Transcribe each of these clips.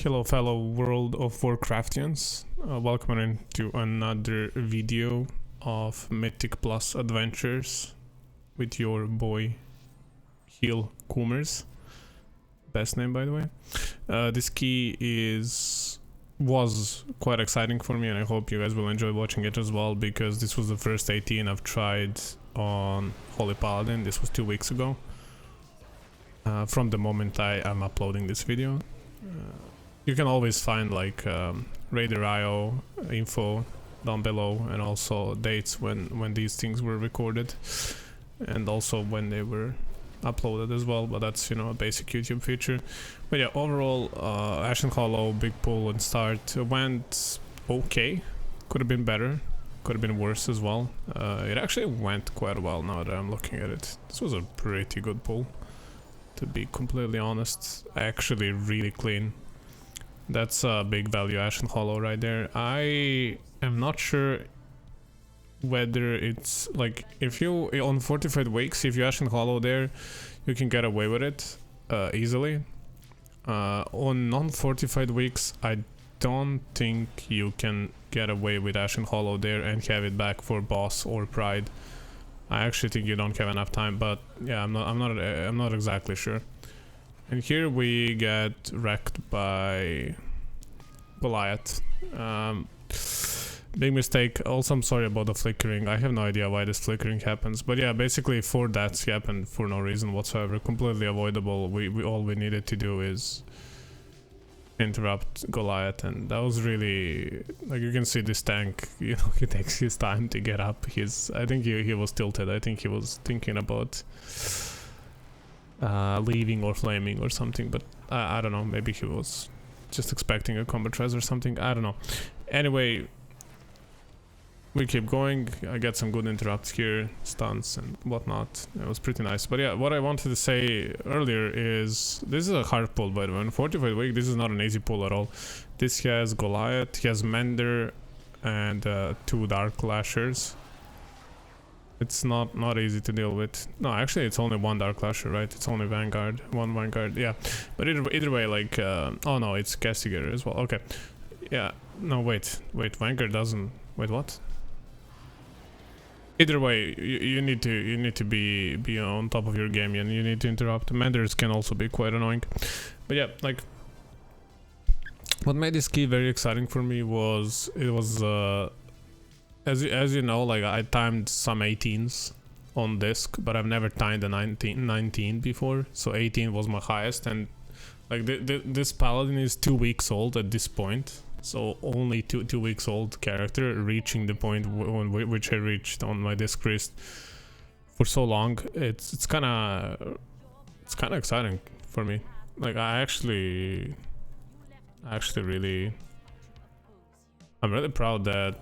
Hello fellow world of Warcraftians, welcome into another video of Mythic Plus Adventures with your boy Shieldcoomers, best name by the way. This key was quite exciting for me and I hope you guys will enjoy watching it as well, because this was the first 18 I've tried on Holy Paladin. This was 2 weeks ago, from the moment I am uploading this video. You can always find like Raider IO info down below, and also dates when these things were recorded, and also when they were uploaded as well, but that's, you know, a basic YouTube feature. But yeah, overall Ashen Hollow, big pull and start went okay. Could have been better, could have been worse as well. It actually went quite well now that I'm looking at it. This was a pretty good pull, to be completely honest. Actually really clean. That's a big value Ashen Hollow right there. I am not sure whether it's like, if you on Fortified Wakes, if you Ashen Hollow there, you can get away with it easily. On non-Fortified Wakes, I don't think you can get away with Ashen Hollow there and have it back for boss or Pride. I actually think you don't have enough time, but yeah, I'm not exactly sure. And here we get wrecked by Goliath. Big mistake. Also, I'm sorry about the flickering. I have no idea why this flickering happens. But yeah, basically 4 deaths happened for no reason whatsoever. Completely avoidable. We all we needed to do is interrupt Goliath, and that was really, like, you can see this tank, you know, he takes his time to get up. I think he was tilted. I think he was thinking about leaving or flaming or something, but I don't know, maybe he was just expecting a combat res or something, I don't know. Anyway, we keep going. I get some good interrupts here, stuns and whatnot. It was pretty nice. But yeah, what I wanted to say earlier is, this is a hard pull by the way. On Fortified Wake, this is not an easy pull at all. This has Goliath, he has Mender and 2 Dark Lashers. It's not easy to deal with. No, actually it's only 1 Dark Lasher, right? It's only Vanguard, 1 Vanguard, yeah. But either way, like, oh no, it's Castigator as well, okay. Yeah, no, wait, Vanguard doesn't, wait, what? Either way, you need to be on top of your game, and you need to interrupt. Menders can also be quite annoying. But yeah, like, what made this key very exciting for me was, it was, as you know, like, I timed some 18s on disc, but I've never timed a 19 before, so 18 was my highest. And like, this Paladin is 2 weeks old at this point, so only two weeks old character reaching the point which I reached on my disc wrist for so long. It's kind of exciting for me. Like, I'm really proud that,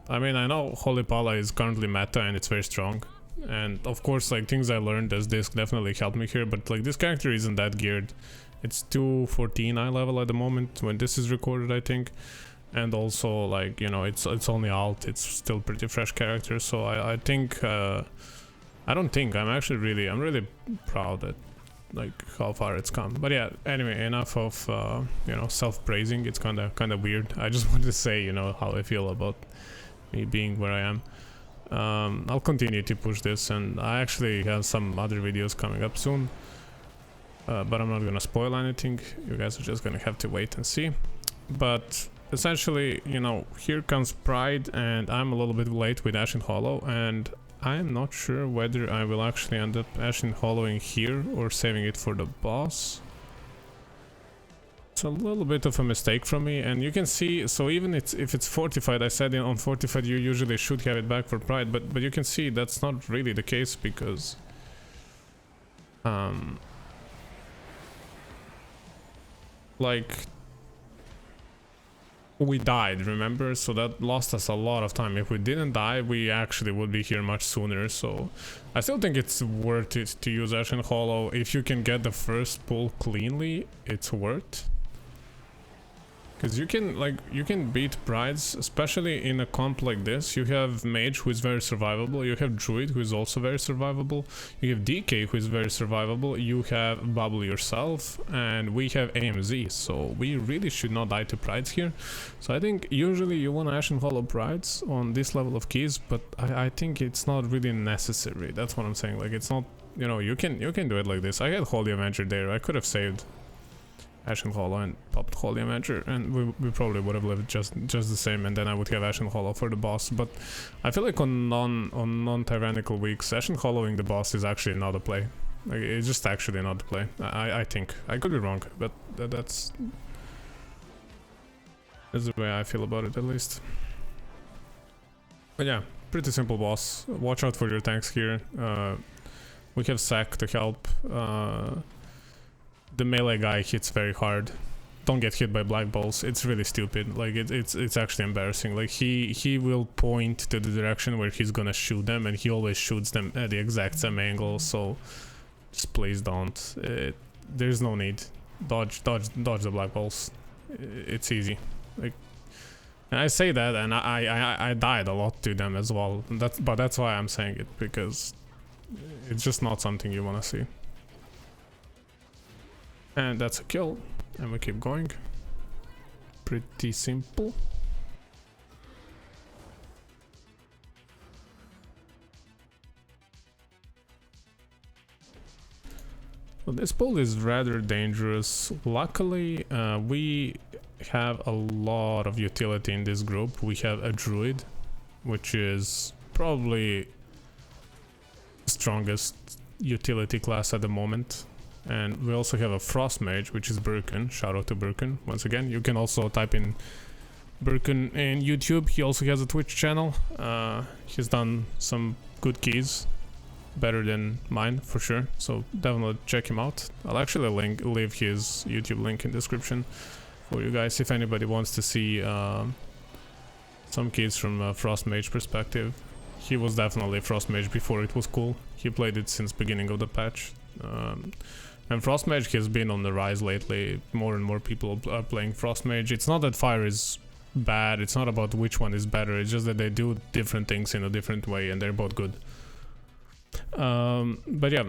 I mean, I know Holy Pala is currently meta and it's very strong, and of course, like, things I learned as disc definitely helped me here, but like, this character isn't that geared. It's 214 eye level at the moment when this is recorded, I think, and also, like, you know, it's only alt. It's still pretty fresh character, so I think I'm really proud at, like, how far it's come. But yeah, anyway, enough of you know, self-praising. It's kind of weird. I just wanted to say, you know, how I feel about me being where I am. I'll continue to push this, and I actually have some other videos coming up soon. But I'm not gonna spoil anything. You guys are just gonna have to wait and see. But essentially, you know, here comes Pride, and I'm a little bit late with Ashen Hollow, and I'm not sure whether I will actually end up Ashen Hollowing here or saving it for the boss. It's a little bit of a mistake from me, and you can see, so even if it's Fortified, I said on Fortified you usually should have it back for Pride, but you can see that's not really the case, because like, we died, remember? So that lost us a lot of time. If we didn't die, we actually would be here much sooner. So I still think it's worth it to use Ashen Hollow. If you can get the first pull cleanly, it's worth. Because you can beat Prides, especially in a comp like this. You have Mage, who is very survivable, you have Druid, who is also very survivable, you have DK, who is very survivable, you have Bubble yourself, and we have AMZ, so we really should not die to Prides here. So I think usually you want to Ashen Hollow Prides on this level of keys, but I think it's not really necessary. That's what I'm saying, like it's not, you know, you can do it like this. I had Holy Avenger there, I could have saved Ashen Hollow and popped Holy Avenger, and we probably would have lived just the same, and then I would have Ashen Hollow for the boss. But I feel like on non-Tyrannical weeks, Ashen Hollowing the boss is actually not a play. Like, it's just actually not a play. I think. I could be wrong, but that's the way I feel about it, at least. But yeah, pretty simple boss. Watch out for your tanks here. We have Sack to help. The melee guy hits very hard. Don't get hit by black balls. It's really stupid. Like it's actually embarrassing. Like he will point to the direction where he's gonna shoot them, and he always shoots them at the exact same angle. So just please don't. There's no need. Dodge the black balls. It's easy. Like, and I say that, and I died a lot to them as well. But that's why I'm saying it, because it's just not something you wanna see. And that's a kill, and we keep going. Pretty simple. So this pull is rather dangerous. Luckily, we have a lot of utility in this group. We have a Druid, which is probably the strongest utility class at the moment. And we also have a Frost Mage, which is Birkin. Shout out to Birkin once again. You can also type in Birkin in YouTube. He also has a Twitch channel. He's done some good keys, better than mine for sure. So definitely check him out. I'll actually leave his YouTube link in the description for you guys if anybody wants to see some keys from a Frost Mage perspective. He was definitely a Frost Mage before it was cool. He played it since beginning of the patch. And Frost Mage has been on the rise lately. More and more people are playing Frost Mage. It's not that Fire is bad, it's not about which one is better, it's just that they do different things in a different way, and they're both good. But yeah,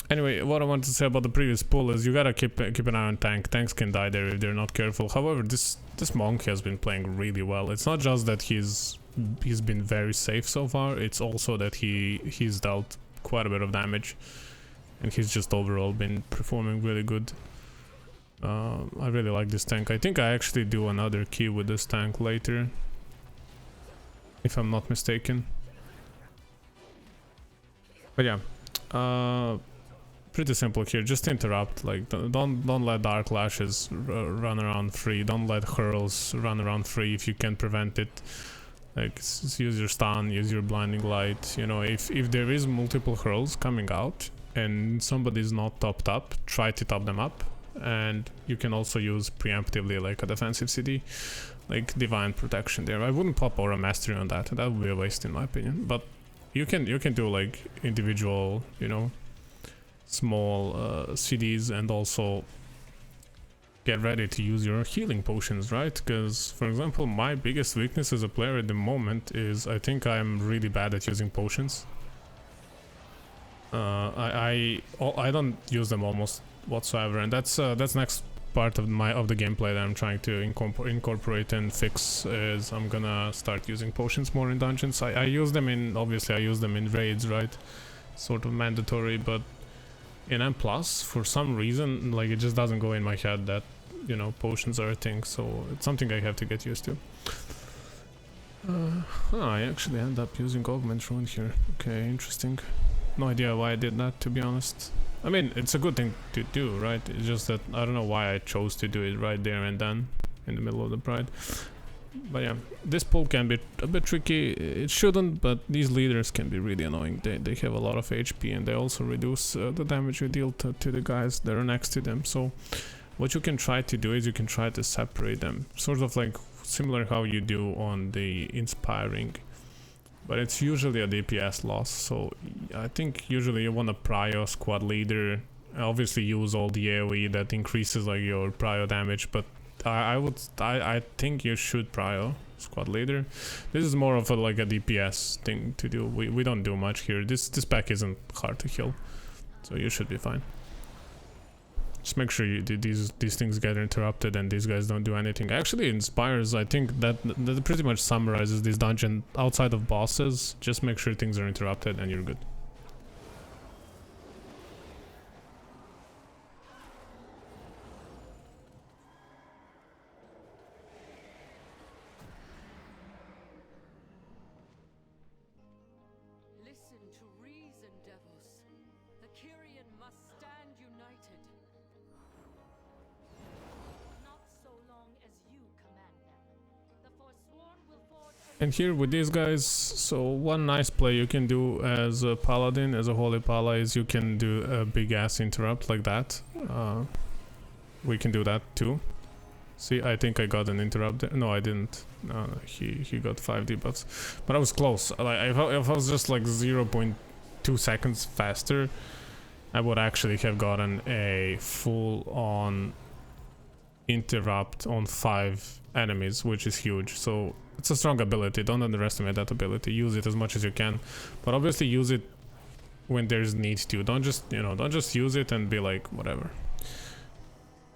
anyway, what I wanted to say about the previous pull is you gotta keep an eye on tank. Tanks can die there if they're not careful. However, this monk has been playing really well. It's not just that he's been very safe so far, it's also that he's dealt quite a bit of damage. And he's just overall been performing really good. I really like this tank. I think I actually do another key with this tank later, if I'm not mistaken. But yeah, pretty simple here. Just interrupt. Like don't let Dark Lashes run around free. Don't let Hurls run around free if you can prevent it. Like use your stun, use your blinding light. You know, if there is multiple Hurls coming out and somebody's not topped up, try to top them up. And you can also use preemptively like a defensive CD, like Divine Protection there. I wouldn't pop Aura Mastery on that. That would be a waste in my opinion. But you can do like individual, you know, small CDs, and also get ready to use your healing potions, right? Because for example, my biggest weakness as a player at the moment is I think I'm really bad at using potions. I don't use them almost whatsoever, and that's next part of the gameplay that I'm trying to incorporate and fix. Is I'm gonna start using potions more in dungeons. I use them in, obviously I use them in raids, right? Sort of mandatory, but in M+, for some reason, like it just doesn't go in my head that, you know, potions are a thing, so it's something I have to get used to. I actually end up using Augment Rune here. Okay, interesting. No idea why I did that, to be honest. I mean, it's a good thing to do, right? It's just that I don't know why I chose to do it right there and then, in the middle of the Pride. But yeah, this pull can be a bit tricky. It shouldn't, but these leaders can be really annoying. They have a lot of HP, and they also reduce the damage you deal to the guys that are next to them. So what you can try to do is you can try to separate them, sort of like similar how you do on the Inspiring. But it's usually a DPS loss, so I think usually you want to prio squad leader. Obviously use all the AoE that increases like your prio damage, but I think you should prio squad leader. This is more of a like a DPS thing to do. We don't do much here. This pack isn't hard to kill, so you should be fine. Just make sure these things get interrupted and these guys don't do anything. Actually, in Spires, I think that pretty much summarizes this dungeon. Outside of bosses, just make sure things are interrupted and you're good. Listen to reason, Devos. The Kyrian must stand united. Not so long as you command them. The Forsworn will forge. And here with these guys, so one nice play you can do as a paladin, as a holy pala, is you can do a big ass interrupt like that. We can do that too. See, I think I got an interrupt there. No, I didn't. He got 5 debuffs, but I was close. Like if I was just like 0.2 seconds faster, I would actually have gotten a full-on interrupt on 5 enemies, which is huge. So it's a strong ability. Don't underestimate that ability. Use it as much as you can, but obviously use it when there's need to. Don't just, you know, don't just use it and be like whatever.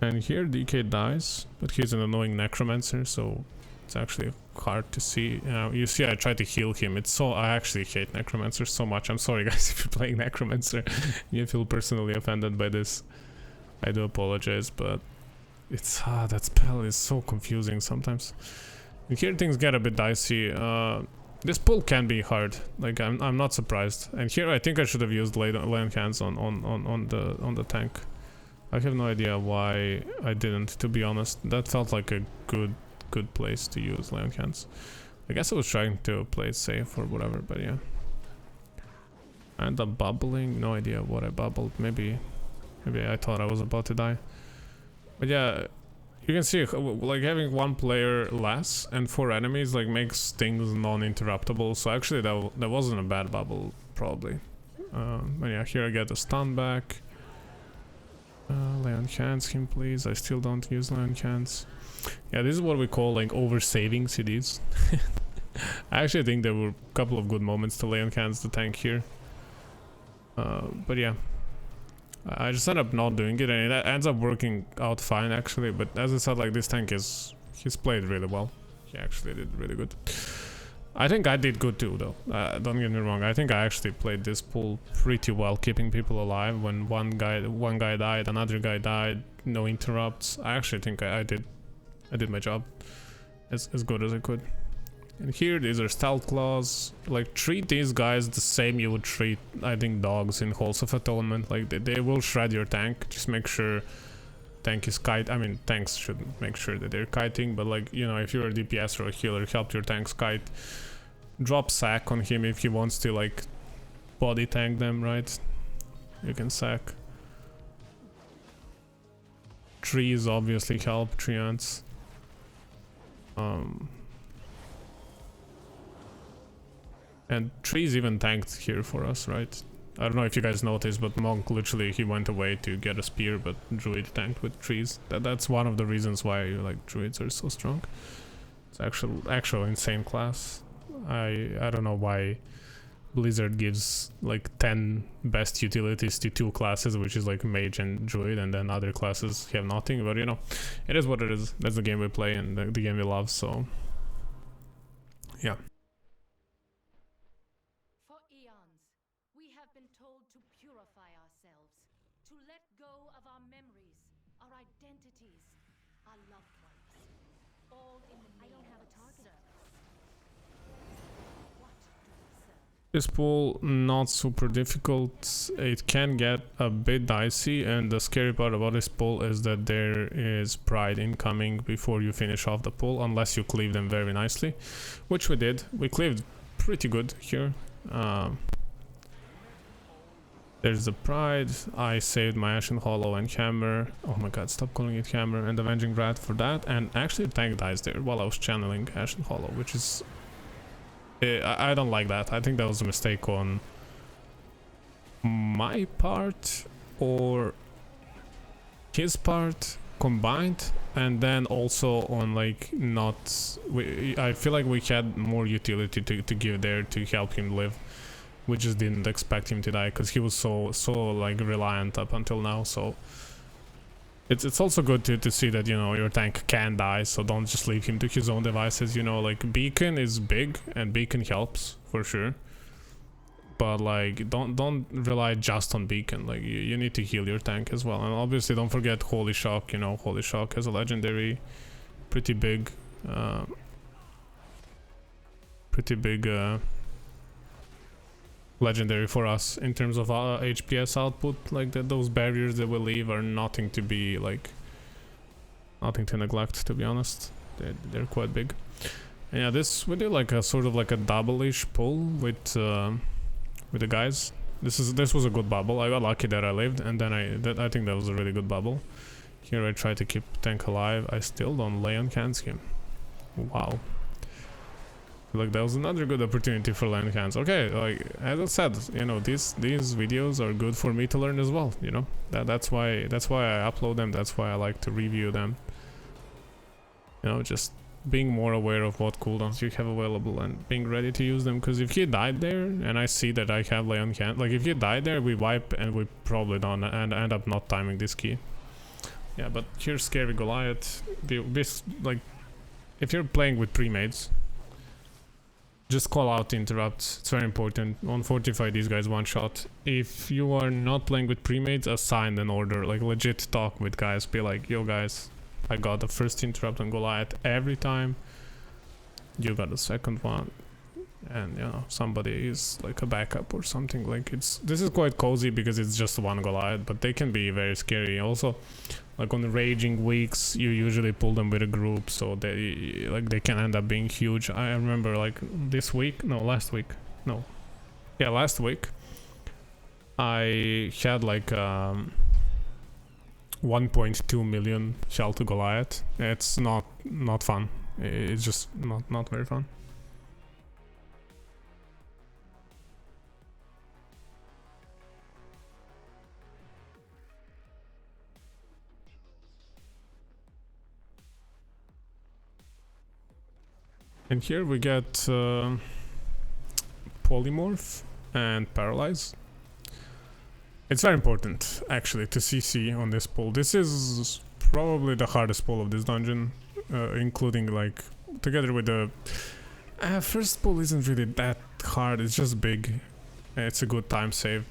And here DK dies, but he's an annoying necromancer, so it's actually hard to see. You see, I tried to heal him. I actually hate necromancers so much. I'm sorry guys if you're playing necromancer you feel personally offended by this. I do apologize, but it's that spell is so confusing sometimes. And here things get a bit dicey. This pull can be hard. Like I'm not surprised. And here I think I should have used land hands on the tank. I have no idea why I didn't, to be honest. That felt like a good place to use land hands. I guess I was trying to play it safe or whatever, but yeah. I ended up bubbling. No idea what I bubbled. Maybe I thought I was about to die. But yeah, you can see like having 1 player less and 4 enemies like makes things non-interruptible. So actually that wasn't a bad bubble probably. But yeah, here I get a stun back. Lay on hands him please. I still don't use lay on hands. Yeah, this is what we call like over saving CDs. I actually think there were a couple of good moments to lay on hands the tank here. But yeah, I just ended up not doing it, and it ends up working out fine actually. But as I said, like this tank he's played really well. He actually did really good. I think I did good too though. Don't get me wrong, I think I actually played this pool pretty well, keeping people alive when one guy died, another guy died, no interrupts. I actually think I did my job as good as I could. And here these are stealth claws. Like treat these guys the same you would treat, I think, dogs in Halls of Atonement. Like they will shred your tank. Just make sure tank is tanks should make sure that they're kiting, but like, you know, if you're a DPS or a healer, help your tanks kite. Drop sack on him if he wants to like body tank them, right? You can sack. Trees obviously help, tree ants. And trees even tanked here for us, right? I don't know if you guys noticed, but Monk literally he went away to get a spear, but Druid tanked with trees. That's one of the reasons why like Druids are so strong. It's actual insane class. I don't know why Blizzard gives like 10 best utilities to 2 classes, which is like Mage and Druid, and then other classes have nothing. But you know, it is what it is. That's the game we play and the game we love. So yeah. To let go of our memories, our identities, our loved ones, all in the name I don't have a target. What do we serve? This pool not super difficult. It can get a bit dicey, and the scary part about this pool is that there is pride incoming before you finish off the pool, unless you cleave them very nicely, which we did. We cleaved pretty good here. There's the pride. I saved my Ashen Hollow and Hammer. Oh my god, stop calling it Hammer. And Avenging Wrath for that. And actually the tank dies there while I was channeling Ashen Hollow, which is... I don't like that. I think that was a mistake on my part or his part. combined, and then also on like not, I feel like we had more utility to give there to help him live. We just didn't expect him to die because he was so like reliant up until now. So it's also good to see that, you know, your tank can die, so don't just leave him to his own devices. You know, like beacon is big and beacon helps for sure, but like don't rely just on beacon. Like you need to heal your tank as well. And obviously don't forget Holy Shock. You know, Holy Shock as a legendary, pretty big legendary for us in terms of HPS output. Like those barriers that we leave are nothing to be like, nothing to neglect, to be honest. They're quite big. And yeah, this we did like a sort of like a double-ish pull with the guys. This was a good bubble. I got lucky that I lived, and then I think that was a really good bubble. Here I try to keep tank alive. I still don't lay on can scheme. Wow. Like that was another good opportunity for land hands. Okay, like as I said, you know, these videos are good for me to learn as well. You know, that's why I upload them. That's why I like to review them. You know, just being more aware of what cooldowns you have available and being ready to use them. Because if he died there and I see that I have lay on hand, like if he died there, we wipe and we probably don't and end up not timing this key. Yeah, but here's Scary Goliath. This, like, if you're playing with pre-mates, just call out interrupts. It's very important. On Fortified, these guys one shot. If you are not playing with pre-mates, assign an order. Like legit talk with guys. Be like, yo guys, I got the first interrupt on Goliath every time. You got the second one. And you know, somebody is like a backup or something. Like this is quite cozy because it's just one Goliath, but they can be very scary. Also, like on the raging weeks, you usually pull them with a group, so they can end up being huge. I remember like last week, I had like 1.2 million shell to Goliath. It's not fun. It's just not very fun. And here we get Polymorph and Paralyze. It's very important actually to CC on this pull. This is probably the hardest pull of this dungeon, including like together with the first pull isn't really that hard, it's just big. It's a good time save.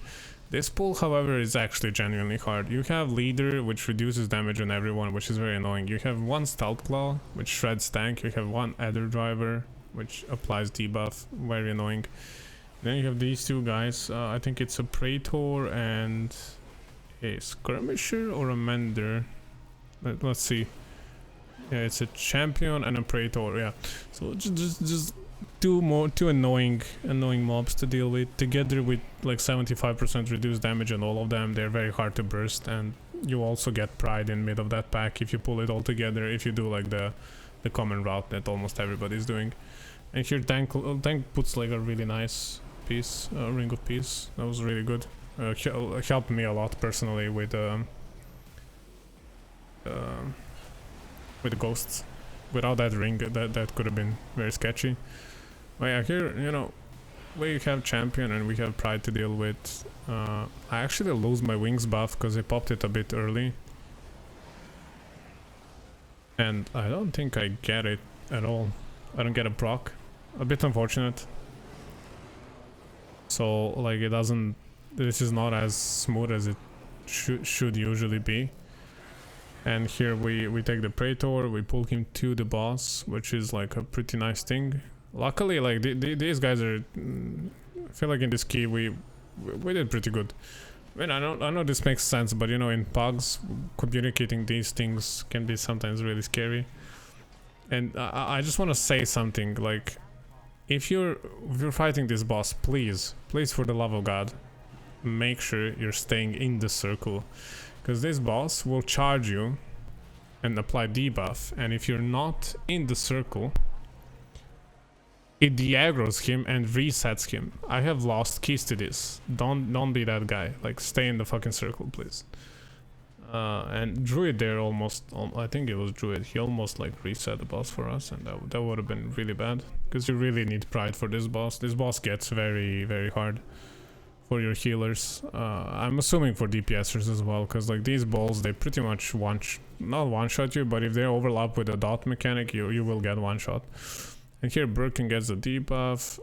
This pull, however, is actually genuinely hard. You have Leader, which reduces damage on everyone, which is very annoying. You have one Stealth Claw, which shreds tank. You have one Ether Driver, which applies debuff, very annoying. Then you have these two guys. I think it's a Praetor and a Skirmisher or a Mender. Let's see. Yeah, it's a Champion and a Praetor. Yeah. So just two annoying mobs to deal with, together with like 75% reduced damage on all of them. They're very hard to burst, and you also get Pride in mid of that pack if you pull it all together, if you do like the common route that almost everybody's doing. And here tank puts like a really nice piece, Ring of Peace. That was really good. Helped me a lot personally with the ghosts. Without that ring, that could have been very sketchy. But yeah, here, you know, we have Champion and we have Pride to deal with. I actually lose my wings buff because I popped it a bit early. And I don't think I get it at all. I don't get a proc. A bit unfortunate. So, like, it doesn't... This is not as smooth as it should usually be. And here we take the Praetor, we pull him to the boss, which is like a pretty nice thing. Luckily, like these guys are, I feel like in this key we did pretty good. I mean, I know this makes sense, but you know, in pugs, communicating these things can be sometimes really scary. And I just want to say something, like, if you're fighting this boss, please for the love of God, make sure you're staying in the circle. Because this boss will charge you and apply debuff, and if you're not in the circle, it de-aggroes him and resets him. I have lost keys to this. Don't be that guy. Like, stay in the fucking circle, please. And Druid there almost, I think it was Druid, he almost like reset the boss for us, and that would have been really bad. Because you really need Pride for this boss. This boss gets very, very hard for your healers. I'm assuming for DPSers as well, because like these balls, they pretty much not one-shot you, but if they overlap with the dot mechanic, you will get one-shot. And here Birkin gets the debuff.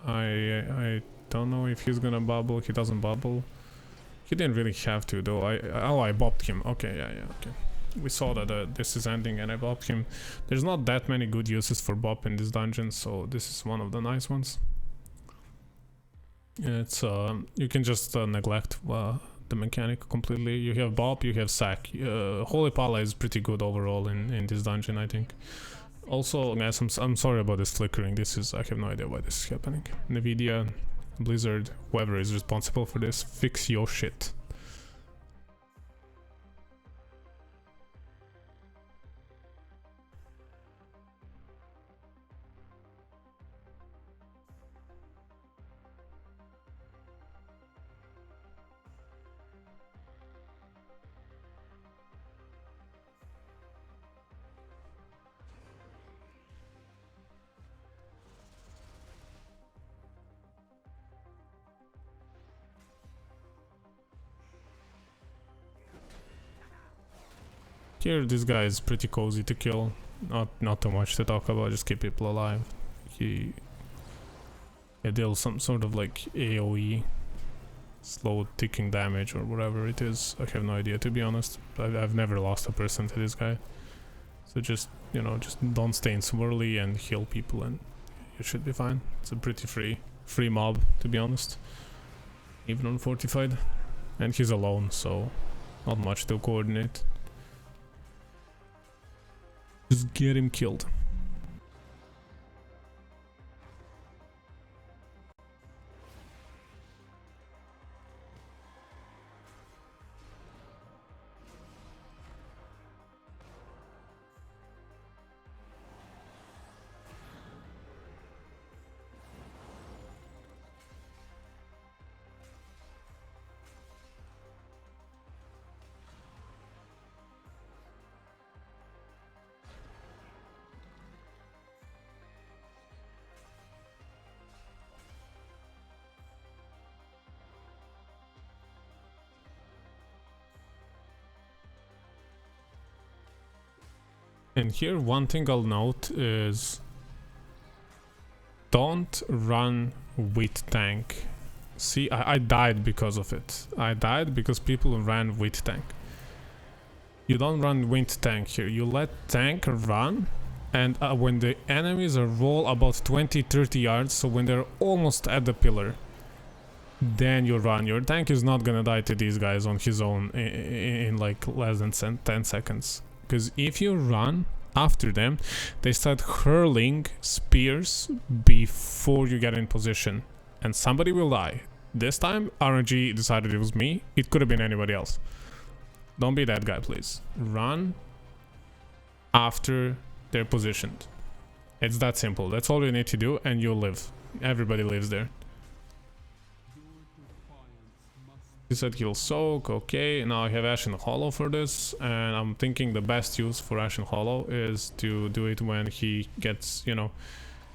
I don't know if he's gonna bubble. He doesn't bubble. He didn't really have to though. I bopped him. Okay, yeah, okay. We saw that this is ending and I bopped him. There's not that many good uses for bop in this dungeon, so this is one of the nice ones. It's you can just neglect the mechanic completely. You have bop, you have sack. Holy Paladin is pretty good overall in this dungeon, I think. Also, guys, I'm sorry about this flickering. I have no idea why this is happening. Nvidia, Blizzard, whoever is responsible for this, fix your shit. Here, this guy is pretty cozy to kill. Not too much to talk about. Just keep people alive. He deals some sort of like AOE, slow ticking damage or whatever it is. I have no idea, to be honest. I've never lost a person to this guy. So just, you know, just don't stay in swirly and heal people, and you should be fine. It's a pretty free mob, to be honest. Even on Fortified, and he's alone, so not much to coordinate. Just get him killed. And here one thing I'll note is don't run with tank. See, I died because of it. I died because people ran with tank. You don't run with tank here. You let tank run, and when the enemies are roll about 20-30 yards, so when they're almost at the pillar, then you run. Your tank is not gonna die to these guys on his own in like less than 10 seconds. Because if you run after them, they start hurling spears before you get in position, and somebody will die. This time RNG decided it was me. It could have been anybody else. Don't be that guy, please. Run after they're positioned. It's that simple. That's all you need to do, and you'll live. Everybody lives there. He said he'll soak. Okay, now I have Ashen Hollow for this, and I'm thinking the best use for Ashen Hollow is to do it when he gets, you know,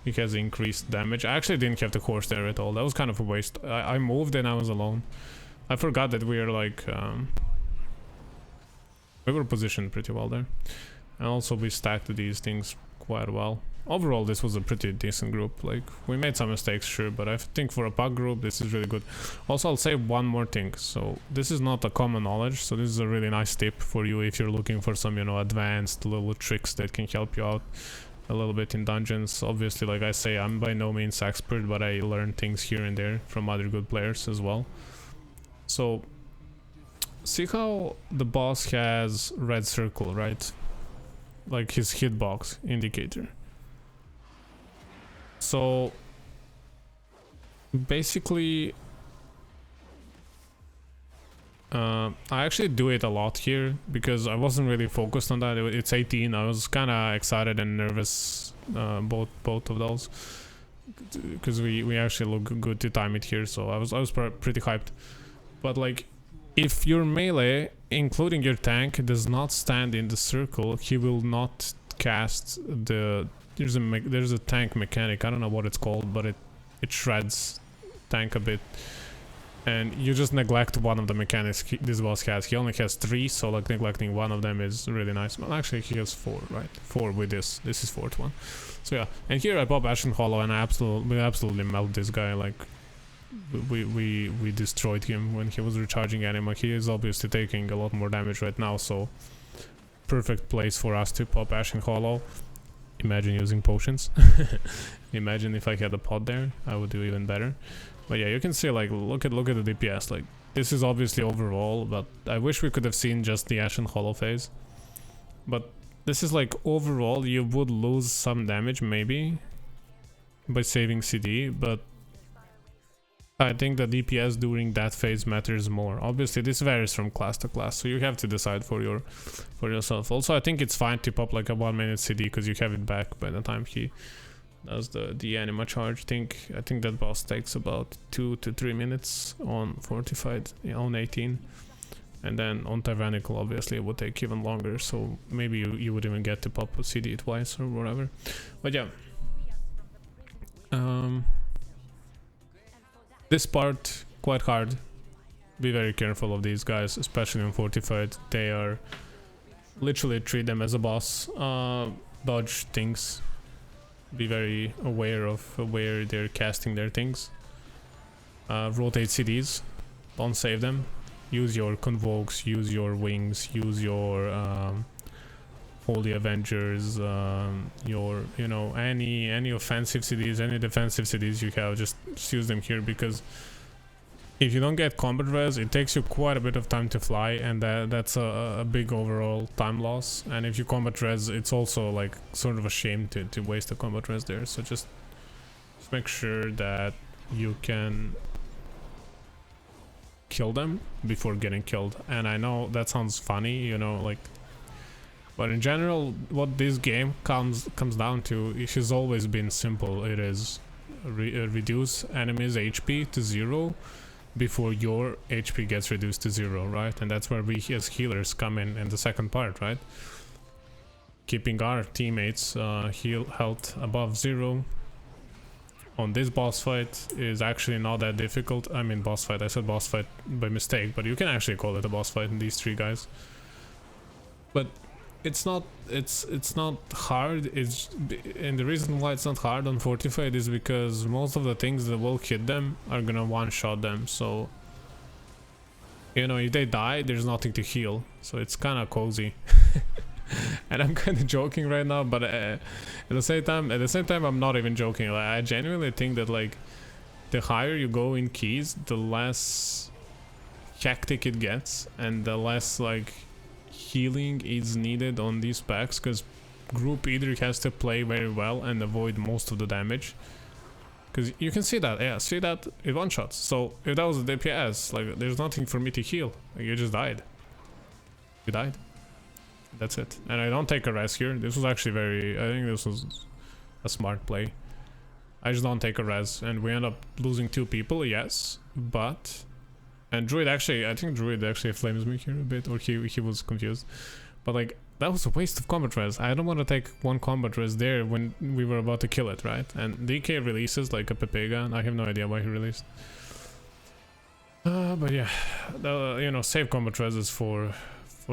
he has increased damage. I actually didn't have the horse there at all. That was kind of a waste. I moved and I was alone. I forgot that we are like we were positioned pretty well there, and also we stacked these things quite well. Overall, this was a pretty decent group. Like, we made some mistakes, sure, but I think for a pack group, this is really good. Also, I'll say one more thing. So, this is not a common knowledge, so this is a really nice tip for you if you're looking for some, you know, advanced little tricks that can help you out a little bit in dungeons. Obviously, like I say, I'm by no means expert, but I learn things here and there from other good players as well. So, see how the boss has red circle, right? Like his hitbox indicator. So basically I actually do it a lot here because I wasn't really focused on that. It's 18. I was kind of excited and nervous, both of those, because we actually look good to time it here, so I was pretty hyped. But like, if your melee including your tank, does not stand in the circle, he will not cast the... There's a tank mechanic, I don't know what it's called, but it shreds tank a bit. And you just neglect one of the mechanics this boss has. He only has 3, so like neglecting one of them is really nice. Well, actually he has 4, right? 4 with this. This is 4th one. So yeah, and here I pop Ashen Hollow and we absolutely melt this guy. Like we destroyed him when he was recharging anima. He is obviously taking a lot more damage right now, so perfect place for us to pop Ashen Hollow. Imagine using potions. Imagine if I had a pot there, I would do even better. But yeah, you can see, like, look at the DPS. Like, this is obviously overall, but I wish we could have seen just the Ashen Hollow phase. But this is like overall, you would lose some damage maybe by saving CD, but I think the DPS during that phase matters more. Obviously, this varies from class to class, so you have to decide for yourself. Also, I think it's fine to pop like a 1-minute CD because you have it back by the time he does the anima charge. I think that boss takes about 2 to 3 minutes on Fortified, on 18, and then on Tyrannical obviously it would take even longer, so maybe you would even get to pop a CD twice or whatever. But yeah, this part quite hard. Be very careful of these guys, especially on Fortified. They are literally, treat them as a boss. Dodge things. Be very aware of where they're casting their things. Rotate CDs, don't save them. Use your Convokes, use your Wings, use your Holy Avengers, your, you know, any offensive CDs, any defensive CDs you have, just use them here, because if you don't get combat res, it takes you quite a bit of time to fly, and that's a big overall time loss. And if you combat res, it's also like sort of a shame to waste a combat res there. So just make sure that you can kill them before getting killed. And I know that sounds funny, you know, like, but in general, what this game comes down to, it has always been simple. It is reduce enemies' HP to 0 before your HP gets reduced to 0, right? And that's where we as healers come in the second part, right? Keeping our teammates health above 0 on this boss fight is actually not that difficult. I mean boss fight, I said boss fight by mistake, but you can actually call it a boss fight in these 3 guys. But it's not hard. And the reason why it's not hard on Fortified is because most of the things that will hit them are gonna one-shot them. So, you know, if they die, there's nothing to heal, so it's kind of cozy. And I'm kind of joking right now, but at the same time I'm not even joking. Like, I genuinely think that, like, the higher you go in keys, the less hectic it gets, and the less like healing is needed on these packs, because group either has to play very well and avoid most of the damage, because you can see that, yeah, see that it one shots. So if that was a DPS, like, there's nothing for me to heal. Like, you just died. You died. That's it. And I don't take a res here. This was actually I think this was a smart play. I just don't take a res, and we end up losing 2 people, yes, but... And Druid actually, I think Druid actually flames me here a bit, or he was confused. But like, that was a waste of combat res. I don't want to take 1 combat res there when we were about to kill it, right? And DK releases like a Pepega, I have no idea why he released. But yeah, you know, save combat reses for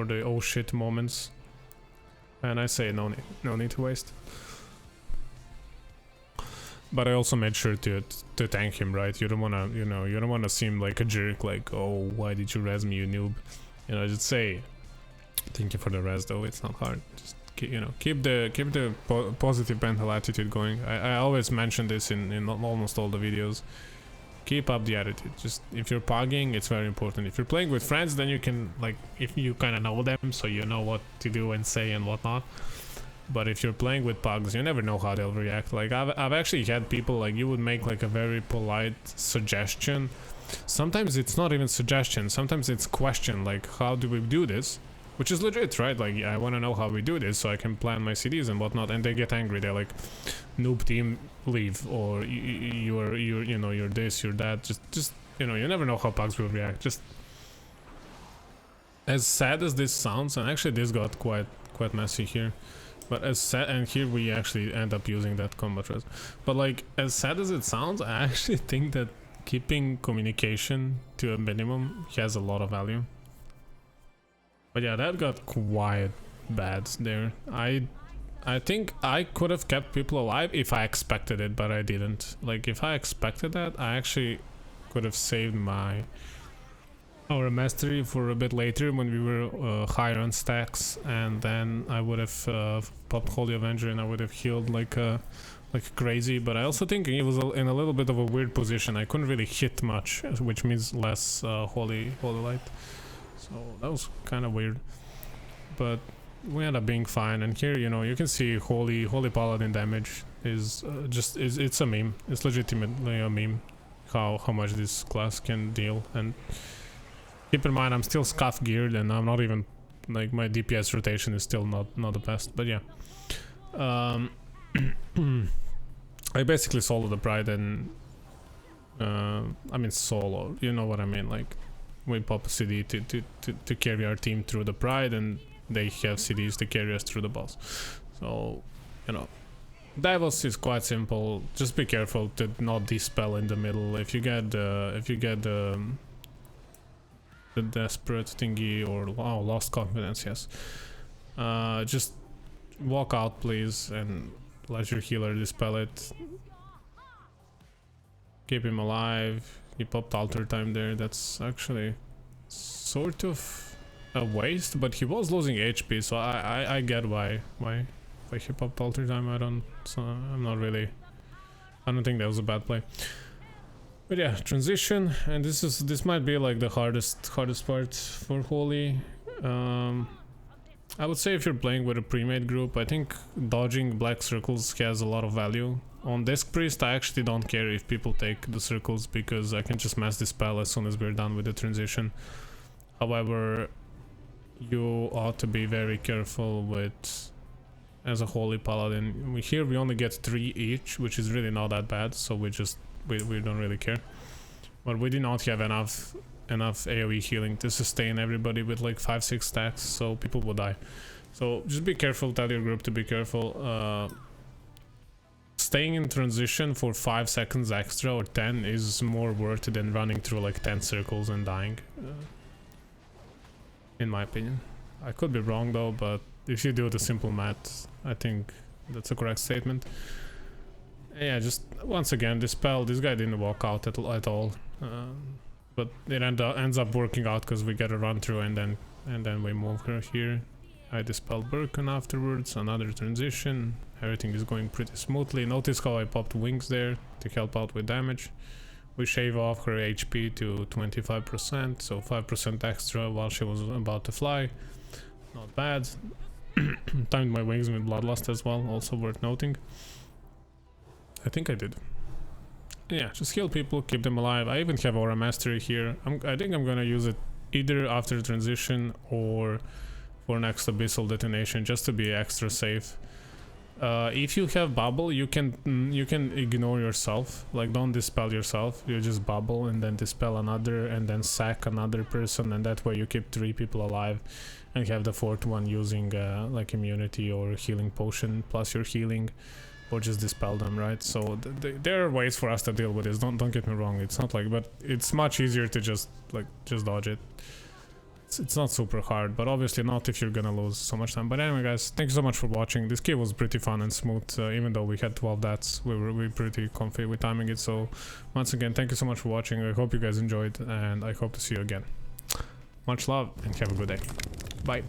the oh shit moments. And I say no need to waste. But I also made sure to tank him, right? You don't wanna, you know, you don't wanna seem like a jerk, like, oh, why did you res me, you noob? You know, just say, thank you for the res, though. It's not hard. Just keep the positive mental attitude going. I always mention this in almost all the videos. Keep up the attitude. Just, if you're pogging, it's very important. If you're playing with friends, then you can, like, if you kind of know them, so you know what to do and say and whatnot. But if you're playing with pugs, you never know how they'll react. Like, I've actually had people, like, you would make like a very polite suggestion. Sometimes it's not even suggestion, sometimes it's question, like, how do we do this? Which is legit, right? Like, I want to know how we do this so I can plan my CDs and whatnot. And they get angry. They're like, noob team, leave, or you're this, you're that. Just you know, you never know how pugs will react. Just As sad as this sounds, and actually this got quite messy here, but as sad, and here we actually end up using that combat res. But like, as sad as it sounds, I actually think that keeping communication to a minimum has a lot of value. But yeah, that got quite bad there. I think I could have kept people alive if I expected it, but I didn't. Like, if I expected that, I actually could have saved my our mastery for a bit later when we were higher on stacks, and then I would have popped Holy Avenger and I would have healed like crazy. But I also think he was in a little bit of a weird position. I couldn't really hit much, which means less holy light. So that was kind of weird. But we ended up being fine. And here, you know, you can see Holy Paladin damage is it's a meme. It's legitimately a meme. How much this class can deal. And keep in mind, I'm still scuff geared, and I'm not even, like, my DPS rotation is still not the best. But yeah, I basically solo the Pride, and I mean solo, you know what I mean, like we pop a CD to carry our team through the Pride, and they have CDs to carry us through the boss. So, you know, Devos is quite simple. Just be careful to not dispel in the middle. If you get the desperate thingy, or lost confidence, yes, just walk out please and let your healer dispel it. Keep him alive. He popped altar time there. That's actually sort of a waste, but he was losing HP, so I get why he popped altar time. I'm not really, I don't think that was a bad play. But yeah, transition, and this might be like the hardest part for Holy. I would say if you're playing with a pre-made group, I think dodging black circles has a lot of value. On Disc Priest, I actually don't care if people take the circles, because I can just mass dispel as soon as we're done with the transition. However, you ought to be very careful with, as a Holy Paladin. Here we only get 3 each, which is really not that bad, so we don't really care. But we did not have enough AoE healing to sustain everybody with like 5-6 stacks, so people will die. So just be careful, tell your group to be careful. Staying in transition for 5 seconds extra or 10 is more worth it than running through like 10 circles and dying, in my opinion. I could be wrong though, but if you do the simple math, I think that's a correct statement. Yeah, just once again, this guy didn't walk out at all, but it ends up working out because we get a run through, and then we move her here. I dispelled Birkin afterwards, another transition, everything is going pretty smoothly. Notice how I popped wings there to help out with damage. We shave off her HP to 25%, so 5% extra while she was about to fly. Not bad. Timed my wings with Bloodlust as well, also worth noting. I think I did. Yeah, just heal people, keep them alive. I even have Aura Mastery here. I think I'm gonna use it either after transition or for next Abyssal Detonation, just to be extra safe. If you have bubble, you can ignore yourself. Like, don't dispel yourself. You just bubble and then dispel another, and then sack another person, and that way you keep 3 people alive, and have the 4th one using like immunity or healing potion plus your healing, or just dispel them, right? So there are ways for us to deal with this. Don't get me wrong. It's not like, but it's much easier to just dodge it. It's not super hard, but obviously not if you're gonna lose so much time. But anyway, guys, thank you so much for watching. This key was pretty fun and smooth. Even though we had 12 deaths, we were pretty comfy with timing it. So once again, thank you so much for watching. I hope you guys enjoyed, and I hope to see you again. Much love and have a good day. Bye.